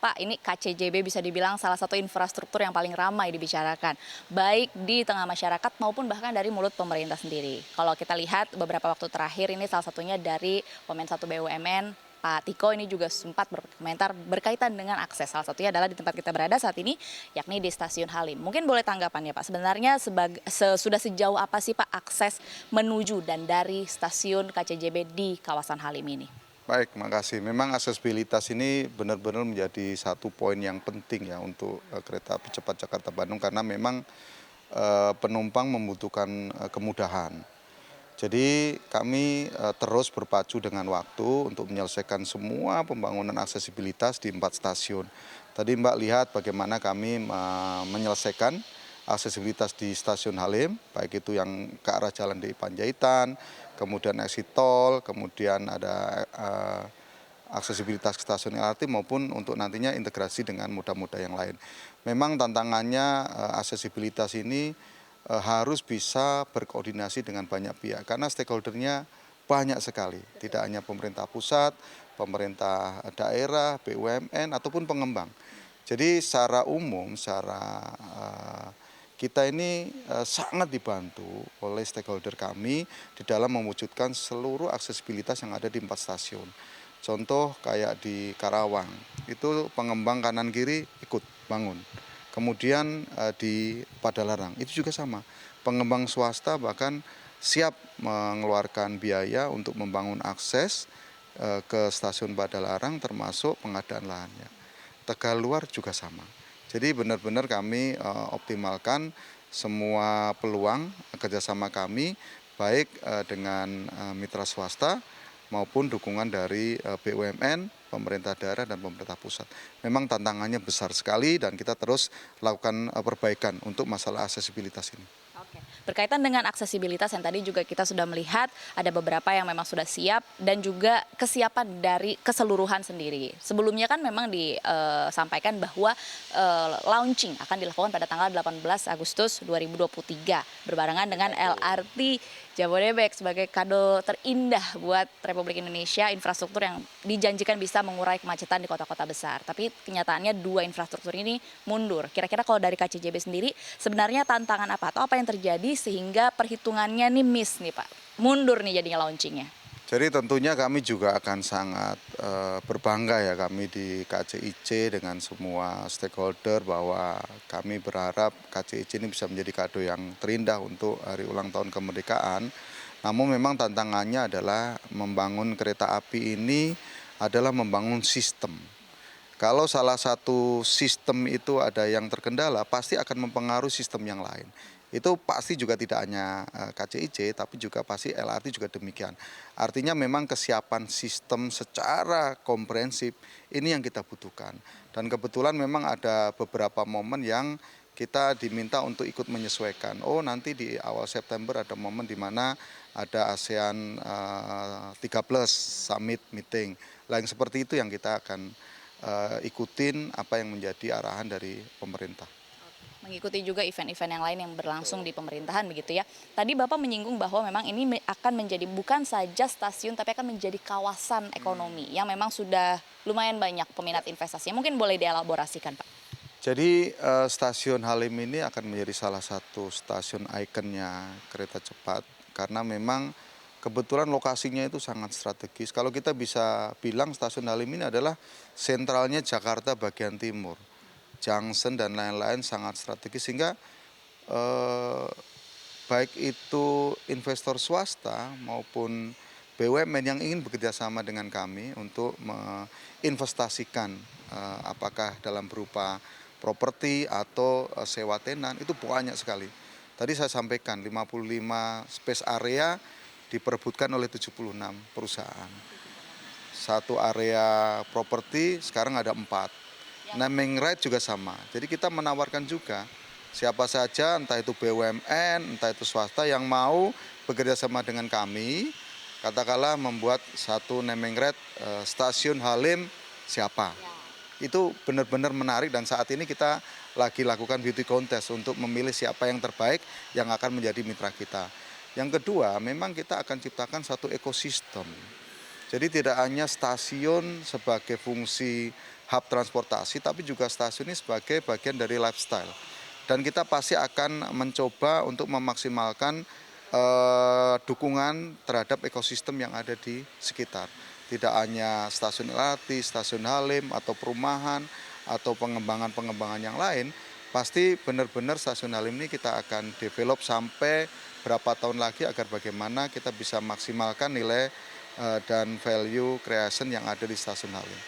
Pak, ini KCJB bisa dibilang salah satu infrastruktur yang paling ramai dibicarakan, baik di tengah masyarakat maupun bahkan dari mulut pemerintah sendiri. Kalau kita lihat beberapa waktu terakhir ini salah satunya dari Wamen 1 BUMN, Pak Tiko ini juga sempat berkomentar berkaitan dengan akses. Salah satunya adalah di tempat kita berada saat ini, yakni di Stasiun Halim. Mungkin boleh tanggapannya Pak, sebenarnya sudah sejauh apa sih Pak akses menuju dan dari stasiun KCJB di kawasan Halim ini? Baik, makasih. Memang aksesibilitas ini benar-benar menjadi satu poin yang penting ya untuk kereta api cepat Jakarta-Bandung karena memang penumpang membutuhkan kemudahan. Jadi kami terus berpacu dengan waktu untuk menyelesaikan semua pembangunan aksesibilitas di 4 stasiun. Tadi Mbak lihat bagaimana kami menyelesaikan aksesibilitas di Stasiun Halim, baik itu yang ke arah Jalan DI Panjaitan, kemudian exit tol, kemudian ada aksesibilitas ke stasiun LRT maupun untuk nantinya integrasi dengan moda-moda yang lain. Memang tantangannya aksesibilitas ini harus bisa berkoordinasi dengan banyak pihak karena stakeholdernya banyak sekali, tidak hanya pemerintah pusat, pemerintah daerah, BUMN ataupun pengembang. Jadi secara umum, kita ini sangat dibantu oleh stakeholder kami di dalam mewujudkan seluruh aksesibilitas yang ada di 4 stasiun. Contoh kayak di Karawang, itu pengembang kanan kiri ikut bangun. Kemudian di Padalarang itu juga sama, pengembang swasta bahkan siap mengeluarkan biaya untuk membangun akses ke stasiun Padalarang termasuk pengadaan lahannya. Tegaluar juga sama. Jadi benar-benar kami optimalkan semua peluang kerjasama kami baik dengan mitra swasta maupun dukungan dari BUMN, pemerintah daerah dan pemerintah pusat. Memang tantangannya besar sekali dan kita terus lakukan perbaikan untuk masalah aksesibilitas ini. Oke. Berkaitan dengan aksesibilitas yang tadi juga kita sudah melihat ada beberapa yang memang sudah siap dan juga kesiapan dari keseluruhan sendiri. Sebelumnya kan memang disampaikan bahwa launching akan dilakukan pada tanggal 18 Agustus 2023 berbarengan dengan LRT Jabodebek sebagai kado terindah buat Republik Indonesia, infrastruktur yang dijanjikan bisa mengurai kemacetan di kota-kota besar. Tapi kenyataannya dua infrastruktur ini mundur. Kira-kira kalau dari KCJB sendiri sebenarnya tantangan apa atau apa yang terjadi sehingga perhitungannya nih miss nih Pak, mundur nih jadinya launchingnya? Jadi tentunya kami juga akan sangat berbangga ya kami di KCIC dengan semua stakeholder bahwa kami berharap KCIC ini bisa menjadi kado yang terindah untuk hari ulang tahun kemerdekaan. Namun memang tantangannya adalah membangun kereta api ini adalah membangun sistem. Kalau salah satu sistem itu ada yang terkendala, pasti akan mempengaruhi sistem yang lain. Itu pasti juga tidak hanya KCIC, tapi juga pasti LRT juga demikian. Artinya memang kesiapan sistem secara komprehensif ini yang kita butuhkan. Dan kebetulan memang ada beberapa momen yang kita diminta untuk ikut menyesuaikan. Oh nanti di awal September ada momen di mana ada ASEAN 3+ Summit Meeting. Lain seperti itu yang kita akan ikutin apa yang menjadi arahan dari pemerintah. Mengikuti juga event-event yang lain yang berlangsung di pemerintahan begitu ya. Tadi Bapak menyinggung bahwa memang ini akan menjadi bukan saja stasiun tapi akan menjadi kawasan ekonomi yang memang sudah lumayan banyak peminat investasinya. Mungkin boleh dielaborasikan Pak. Jadi stasiun Halim ini akan menjadi salah satu stasiun ikonnya kereta cepat karena memang kebetulan lokasinya itu sangat strategis. Kalau kita bisa bilang stasiun Halim ini adalah sentralnya Jakarta bagian timur. Junction dan lain-lain sangat strategis sehingga baik itu investor swasta maupun BUMN yang ingin bekerjasama dengan kami untuk menginvestasikan apakah dalam berupa properti atau sewa tenan itu banyak sekali. Tadi saya sampaikan 55 space area diperebutkan oleh 76 perusahaan. Satu area properti sekarang ada 4. Naming right juga sama. Jadi kita menawarkan juga siapa saja entah itu BUMN, entah itu swasta yang mau bekerja sama dengan kami, katakanlah membuat satu naming right stasiun Halim siapa. Itu benar-benar menarik dan saat ini kita lagi lakukan beauty contest untuk memilih siapa yang terbaik yang akan menjadi mitra kita. Yang kedua, memang kita akan ciptakan satu ekosistem. Jadi tidak hanya stasiun sebagai fungsi hub transportasi, tapi juga stasiun ini sebagai bagian dari lifestyle. Dan kita pasti akan mencoba untuk memaksimalkan dukungan terhadap ekosistem yang ada di sekitar. Tidak hanya stasiun LRT, stasiun Halim, atau perumahan, atau pengembangan-pengembangan yang lain, pasti benar-benar stasiun Halim ini kita akan develop sampai berapa tahun lagi agar bagaimana kita bisa maksimalkan nilai dan value creation yang ada di stasiun Halim.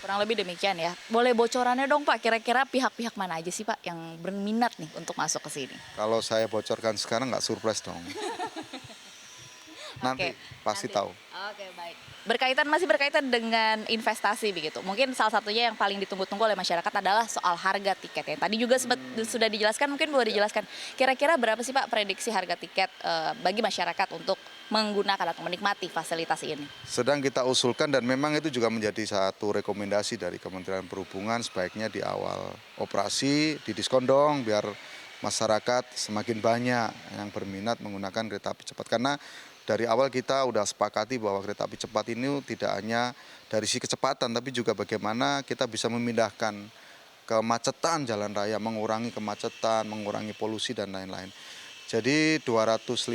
Kurang lebih demikian ya. Boleh bocorannya dong Pak, kira-kira pihak-pihak mana aja sih Pak yang berminat nih untuk masuk ke sini? Kalau saya bocorkan sekarang nggak surprise dong. Nanti Oke, pasti nanti. tahu. Oke, baik. Masih berkaitan dengan investasi begitu. Mungkin salah satunya yang paling ditunggu-tunggu oleh masyarakat adalah soal harga tiket ya. Tadi juga sudah dijelaskan, mungkin boleh dijelaskan. Kira-kira berapa sih Pak prediksi harga tiket bagi masyarakat untuk menggunakan atau menikmati fasilitas ini? Sedang kita usulkan dan memang itu juga menjadi satu rekomendasi dari Kementerian Perhubungan, sebaiknya di awal operasi didiskon dong biar masyarakat semakin banyak yang berminat menggunakan kereta api cepat. Karena dari awal kita sudah sepakati bahwa kereta api cepat ini tidak hanya dari sisi kecepatan, tapi juga bagaimana kita bisa memindahkan kemacetan jalan raya, mengurangi kemacetan, mengurangi polusi dan lain-lain. Jadi 250.000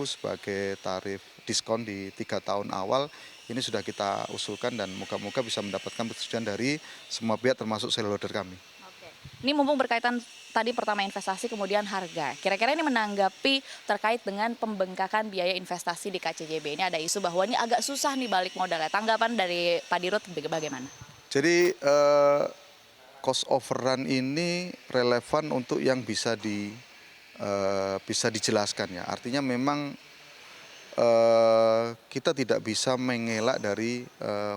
sebagai tarif diskon di 3 tahun awal ini sudah kita usulkan dan moga-moga bisa mendapatkan persetujuan dari semua pihak termasuk shareholder kami. Oke. Ini mumpung berkaitan tadi pertama investasi kemudian harga. Kira-kira ini menanggapi terkait dengan pembengkakan biaya investasi di KCJB. Ini ada isu bahwa ini agak susah nih balik modalnya. Tanggapan dari Pak Dirut bagaimana? Jadi cost overrun ini relevan untuk yang bisa dijelaskan ya. Artinya memang kita tidak bisa mengelak dari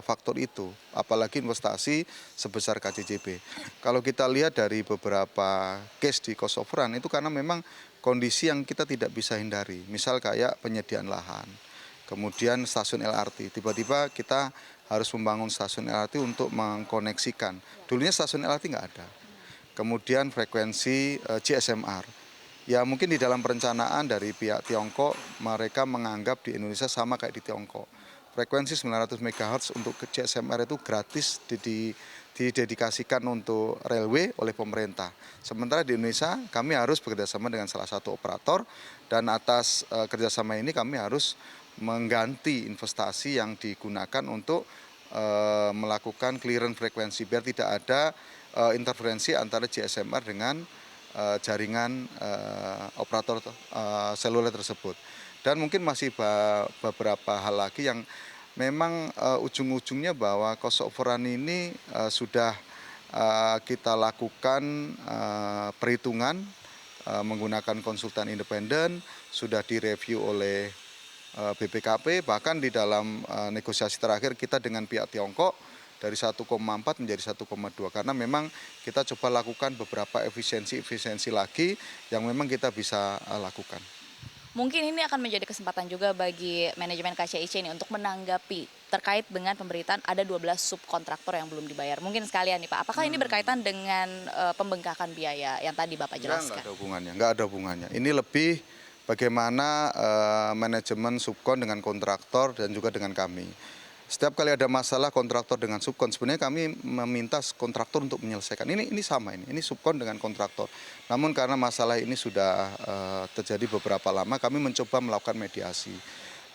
faktor itu, apalagi investasi sebesar KCJB. Kalau kita lihat dari beberapa case di cost overrun itu karena memang kondisi yang kita tidak bisa hindari, misal kayak penyediaan lahan, kemudian stasiun LRT, tiba-tiba kita harus membangun stasiun LRT untuk mengkoneksikan. Dulunya stasiun LRT nggak ada. Kemudian frekuensi GSMR. Ya mungkin di dalam perencanaan dari pihak Tiongkok, mereka menganggap di Indonesia sama kayak di Tiongkok. Frekuensi 900 MHz untuk GSMR itu gratis didedikasikan untuk railway oleh pemerintah. Sementara di Indonesia kami harus bekerjasama dengan salah satu operator dan atas kerjasama ini kami harus mengganti investasi yang digunakan untuk melakukan clearance frekuensi biar tidak ada interferensi antara GSMR dengan jaringan operator seluler tersebut. Dan mungkin masih beberapa hal lagi yang memang ujung-ujungnya bahwa cost overrun ini sudah kita lakukan perhitungan menggunakan konsultan independen, sudah direview oleh BPKP, bahkan di dalam negosiasi terakhir kita dengan pihak Tiongkok dari 1,4 menjadi 1,2 karena memang kita coba lakukan beberapa efisiensi lagi yang memang kita bisa lakukan. Mungkin ini akan menjadi kesempatan juga bagi manajemen KCIC ini untuk menanggapi terkait dengan pemberitaan ada 12 subkontraktor yang belum dibayar. Mungkin sekalian nih Pak, apakah ini berkaitan dengan pembengkakan biaya yang tadi Bapak jelaskan? Enggak ada hubungannya. Ini lebih bagaimana manajemen subkon dengan kontraktor dan juga dengan kami. Setiap kali ada masalah kontraktor dengan subkon, sebenarnya kami meminta kontraktor untuk menyelesaikan. Ini sama ini subkon dengan kontraktor. Namun karena masalah ini sudah terjadi beberapa lama, kami mencoba melakukan mediasi.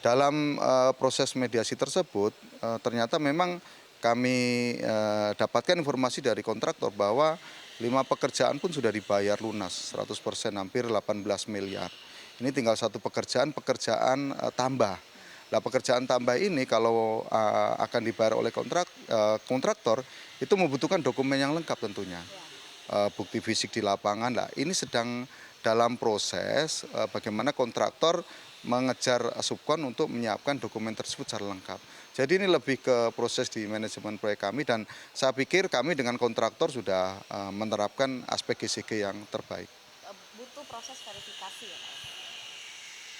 Dalam proses mediasi tersebut, ternyata memang kami dapatkan informasi dari kontraktor bahwa 5 pekerjaan pun sudah dibayar lunas, 100%, hampir 18 miliar. Ini tinggal satu pekerjaan tambah. Nah, pekerjaan tambah ini kalau akan dibayar oleh kontraktor itu membutuhkan dokumen yang lengkap tentunya. Bukti fisik di lapangan. Nah, ini sedang dalam proses bagaimana kontraktor mengejar subkon untuk menyiapkan dokumen tersebut secara lengkap. Jadi ini lebih ke proses di manajemen proyek kami dan saya pikir kami dengan kontraktor sudah menerapkan aspek GCG yang terbaik. Butuh proses verifikasi ya Pak?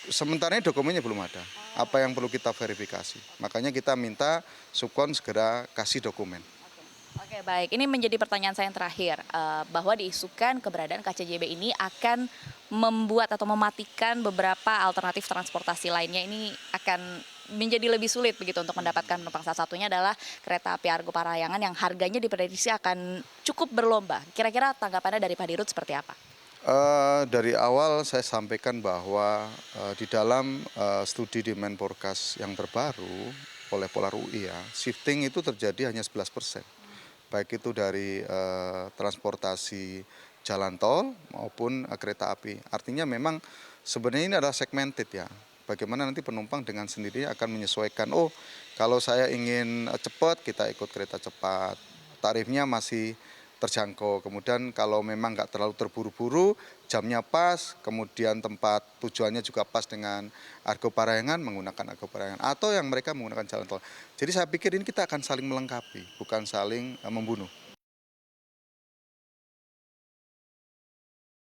Sementara ini dokumennya belum ada. Apa yang perlu kita verifikasi? Makanya kita minta subkon segera kasih dokumen. Oke, baik. Ini menjadi pertanyaan saya yang terakhir, bahwa diisukan keberadaan KCJB ini akan membuat atau mematikan beberapa alternatif transportasi lainnya. Ini akan menjadi lebih sulit begitu untuk mendapatkan penumpang. Salah satunya adalah kereta api Argo Parahyangan yang harganya diprediksi akan cukup berlomba. Kira-kira tanggapannya dari Pak Dirut seperti apa? Dari awal saya sampaikan bahwa di dalam studi demand forecast yang terbaru oleh Polar UI ya, shifting itu terjadi hanya 11%. Baik itu dari transportasi jalan tol maupun kereta api. Artinya memang sebenarnya ini adalah segmented ya. Bagaimana nanti penumpang dengan sendiri akan menyesuaikan, oh kalau saya ingin cepat kita ikut kereta cepat, tarifnya masih terjangkau. Kemudian kalau memang nggak terlalu terburu-buru, jamnya pas, kemudian tempat tujuannya juga pas dengan Argo Parahyangan, menggunakan Argo Parahyangan. Atau yang mereka menggunakan jalan tol. Jadi saya pikir ini kita akan saling melengkapi, bukan saling membunuh.